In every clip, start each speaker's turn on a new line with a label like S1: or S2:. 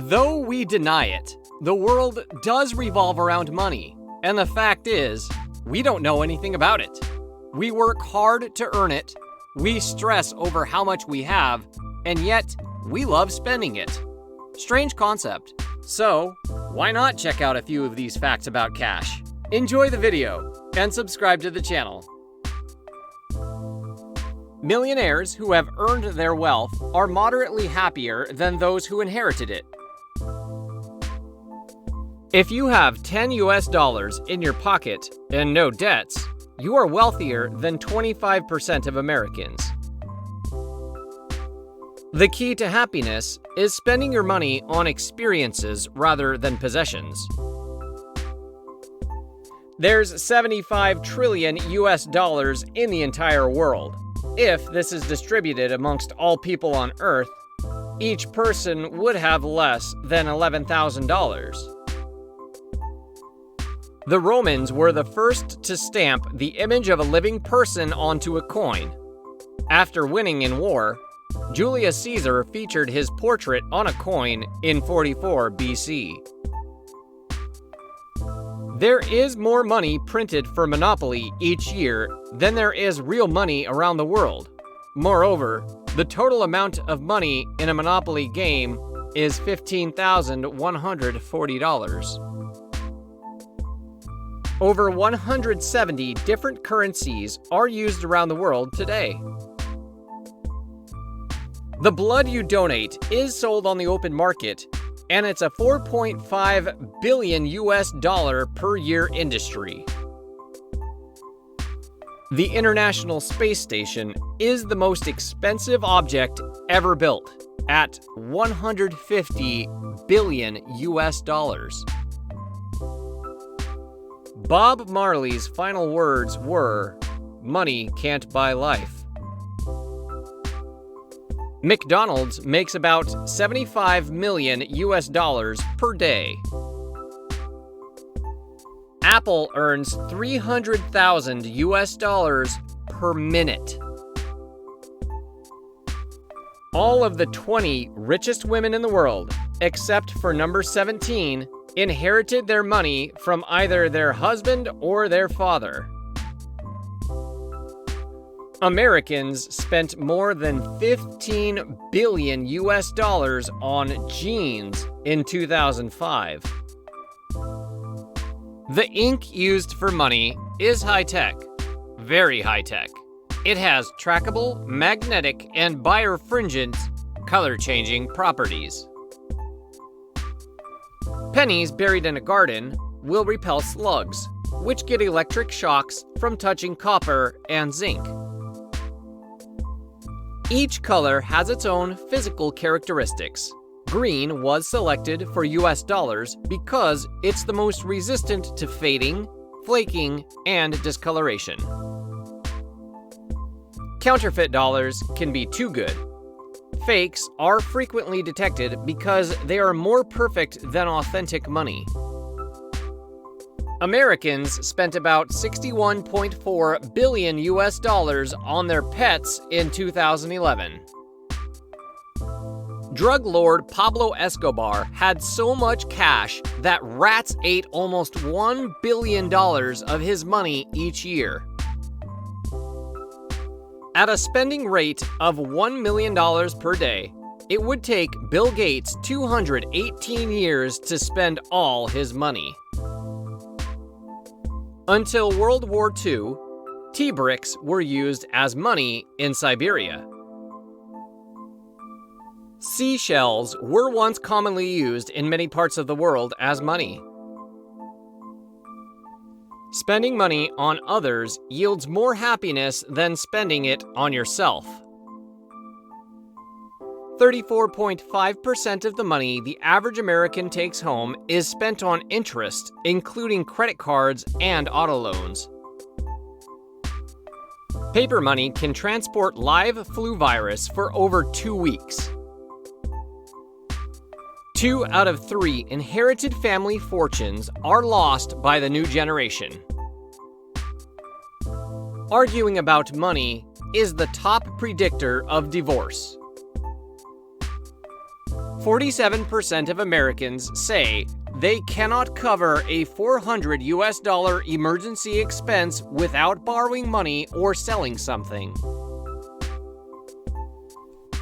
S1: Though we deny it, the world does revolve around money, and the fact is, we don't know anything about it. We work hard to earn it, we stress over how much we have, and yet we love spending it. Strange concept. So, why not check out a few of these facts about cash? Enjoy the video, and subscribe to the channel. Millionaires who have earned their wealth are moderately happier than those who inherited it. If you have $10 in your pocket and no debts, you are wealthier than 25% of Americans. The key to happiness is spending your money on experiences rather than possessions. There's 75 trillion US dollars in the entire world. If this is distributed amongst all people on Earth, each person would have less than $11,000. The Romans were the first to stamp the image of a living person onto a coin. After winning in war, Julius Caesar featured his portrait on a coin in 44 BC. There is more money printed for Monopoly each year than there is real money around the world. Moreover, the total amount of money in a Monopoly game is $15,140. Over 170 different currencies are used around the world today. The blood you donate is sold on the open market, and it's a $4.5 billion US per year industry. The International Space Station is the most expensive object ever built, at $150 billion US. Bob Marley's final words were, "Money can't buy life." McDonald's makes about 75 million US dollars per day. Apple earns 300,000 US dollars per minute. All of the 20 richest women in the world, except for number 17, inherited their money from either their husband or their father. Americans spent more than 15 billion US dollars on jeans in 2005. The ink used for money is high-tech, very high-tech. It has trackable, magnetic, and birefringent color-changing properties. Pennies buried in a garden will repel slugs, which get electric shocks from touching copper and zinc. Each color has its own physical characteristics. Green was selected for US dollars because it's the most resistant to fading, flaking, and discoloration. Counterfeit dollars can be too good. Fakes are frequently detected because they are more perfect than authentic money. Americans spent about 61.4 billion US dollars on their pets in 2011. Drug lord Pablo Escobar had so much cash that rats ate almost $1 billion of his money each year. At a spending rate of $1 million per day, it would take Bill Gates 218 years to spend all his money. Until World War II, tea bricks were used as money in Siberia. Seashells were once commonly used in many parts of the world as money. Spending money on others yields more happiness than spending it on yourself. 34.5% of the money the average American takes home is spent on interest, including credit cards and auto loans. Paper money can transport live flu virus for over 2 weeks. 2 out of 3 inherited family fortunes are lost by the new generation. Arguing about money is the top predictor of divorce. 47% of Americans say they cannot cover a $400 emergency expense without borrowing money or selling something.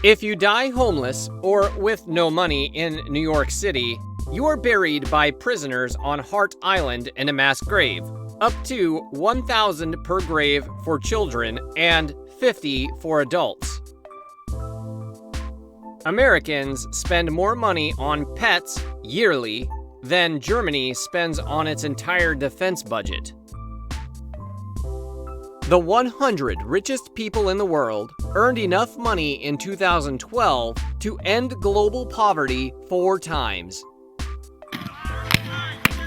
S1: If you die homeless or with no money in New York City, you are buried by prisoners on Hart Island in a mass grave, up to $1,000 per grave for children and $50 for adults. Americans spend more money on pets yearly than Germany spends on its entire defense budget. The 100 richest people in the world earned enough money in 2012 to end global poverty 4 times.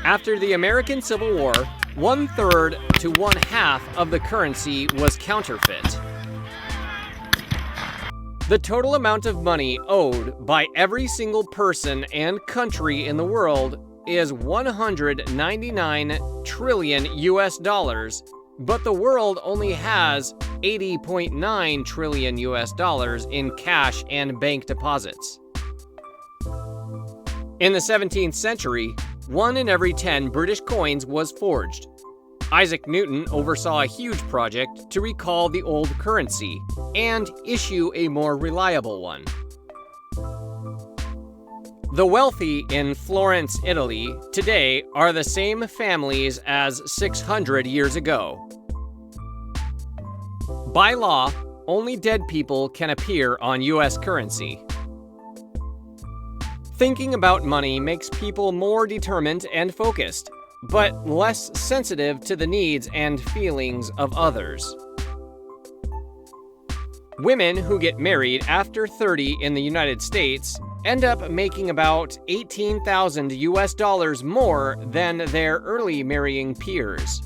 S1: After the American Civil War, 1/3 to 1/2 of the currency was counterfeit. The total amount of money owed by every single person and country in the world is $199 trillion, but the world only has $80.9 trillion in cash and bank deposits. In the 17th century, 1 in every 10 British coins was forged. Isaac Newton oversaw a huge project to recall the old currency and issue a more reliable one. The wealthy in Florence, Italy, today are the same families as 600 years ago. By law, only dead people can appear on U.S. currency. Thinking about money makes people more determined and focused, but less sensitive to the needs and feelings of others. Women who get married after 30 in the United States end up making about $18,000 more than their early marrying peers.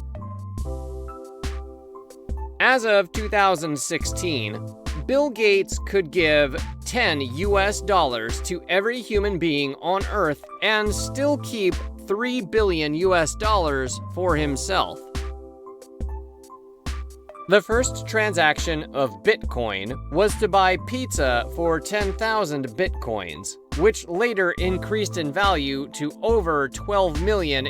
S1: As of 2016, Bill Gates could give $10 to every human being on Earth and still keep $3 billion for himself. The first transaction of Bitcoin was to buy pizza for 10,000 Bitcoins, which later increased in value to over $12 million.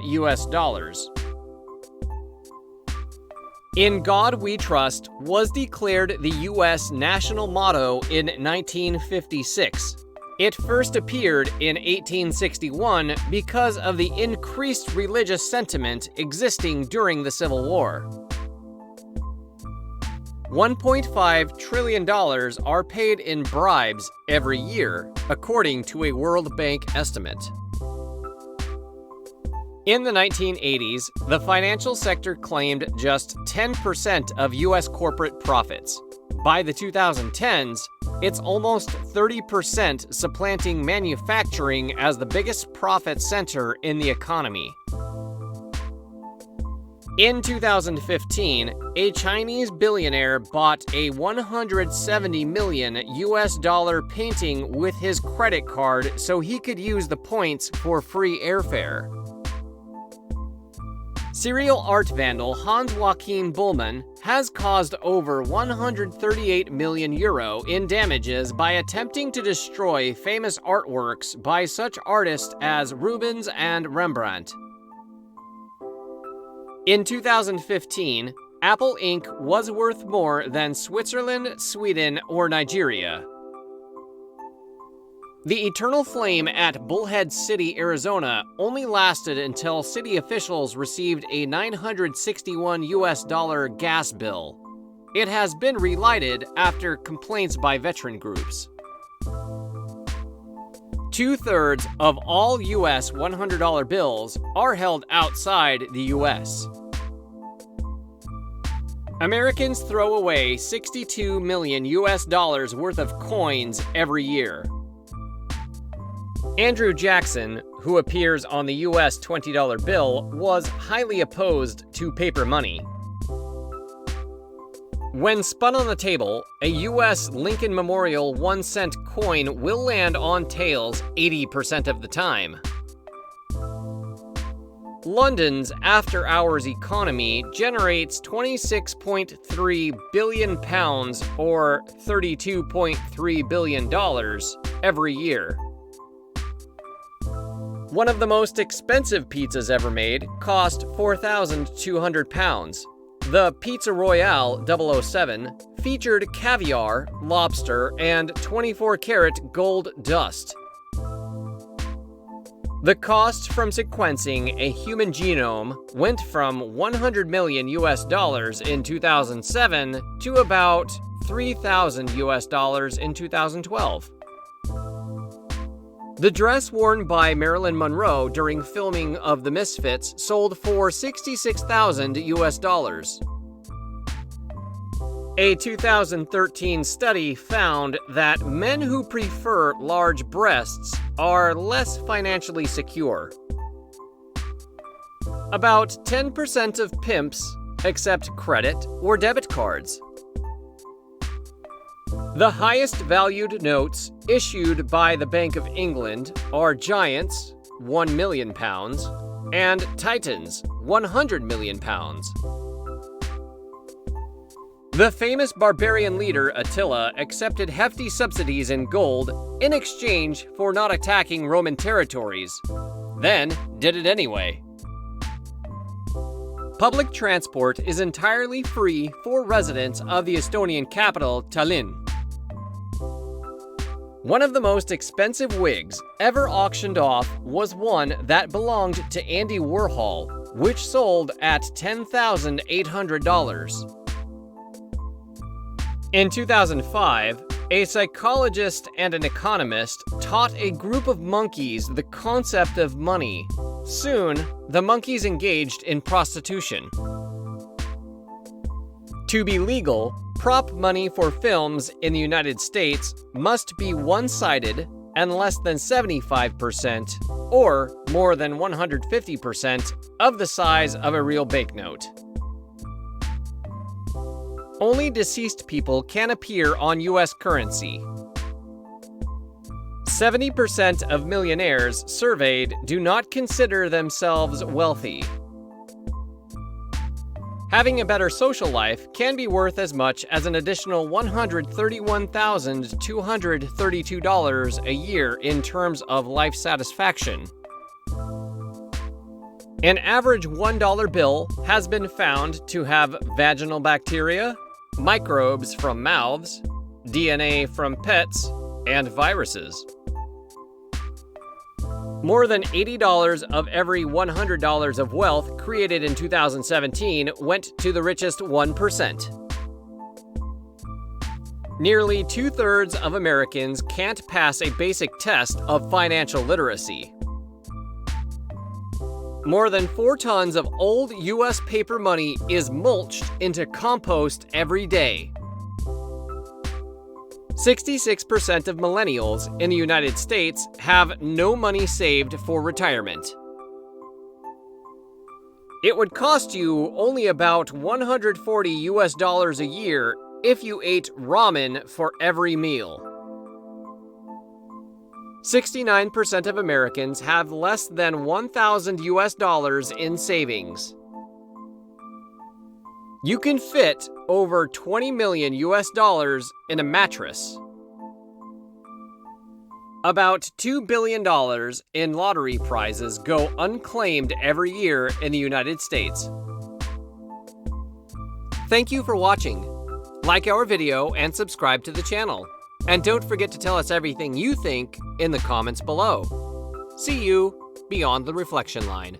S1: In God We Trust was declared the U.S. national motto in 1956. It first appeared in 1861 because of the increased religious sentiment existing during the Civil War. $1.5 trillion are paid in bribes every year, according to a World Bank estimate. In the 1980s, the financial sector claimed just 10% of U.S. corporate profits. By the 2010s, it's almost 30%, supplanting manufacturing as the biggest profit center in the economy. In 2015, a Chinese billionaire bought a $170 million painting with his credit card so he could use the points for free airfare. Serial art vandal Hans-Joachim Bullmann has caused over €138 million in damages by attempting to destroy famous artworks by such artists as Rubens and Rembrandt. In 2015, Apple Inc. was worth more than Switzerland, Sweden, or Nigeria. The eternal flame at Bullhead City, Arizona only lasted until city officials received a $961 gas bill. It has been relighted after complaints by veteran groups. 2/3 of all U.S. $100 bills are held outside the U.S. Americans throw away $62 million worth of coins every year. Andrew Jackson, who appears on the U.S. $20 bill, was highly opposed to paper money. When spun on the table, a U.S. Lincoln Memorial 1-cent coin will land on tails 80% of the time. London's after-hours economy generates £26.3 billion or $32.3 billion every year. One of the most expensive pizzas ever made cost 4,200 pounds. The Pizza Royale 007 featured caviar, lobster, and 24-karat gold dust. The cost from sequencing a human genome went from $100 million in 2007 to about $3,000 in 2012. The dress worn by Marilyn Monroe during filming of The Misfits sold for $66,000. A 2013 study found that men who prefer large breasts are less financially secure. About 10% of pimps accept credit or debit cards. The highest valued notes issued by the Bank of England are Giants, £1 million, and Titans, £100 million. The famous barbarian leader Attila accepted hefty subsidies in gold in exchange for not attacking Roman territories, then did it anyway. Public transport is entirely free for residents of the Estonian capital, Tallinn. One of the most expensive wigs ever auctioned off was one that belonged to Andy Warhol, which sold at $10,800. In 2005, a psychologist and an economist taught a group of monkeys the concept of money. Soon, the monkeys engaged in prostitution. To be legal, prop money for films in the United States must be one-sided and less than 75% or more than 150% of the size of a real banknote. Only deceased people can appear on U.S. currency. 70% of millionaires surveyed do not consider themselves wealthy. Having a better social life can be worth as much as an additional $131,232 a year in terms of life satisfaction. An average $1 bill has been found to have vaginal bacteria, microbes from mouths, DNA from pets, and viruses. More than $80 of every $100 of wealth created in 2017 went to the richest 1%. Nearly 2/3 of Americans can't pass a basic test of financial literacy. More than 4 tons of old U.S. paper money is mulched into compost every day. 66% of millennials in the United States have no money saved for retirement. It would cost you only about $140 a year if you ate ramen for every meal. 69% of Americans have less than $1,000 in savings. You can fit over $20 million in a mattress. About $2 billion in lottery prizes go unclaimed every year in the United States. Thank you for watching. Like our video and subscribe to the channel. And don't forget to tell us everything you think in the comments below. See you beyond the reflection line.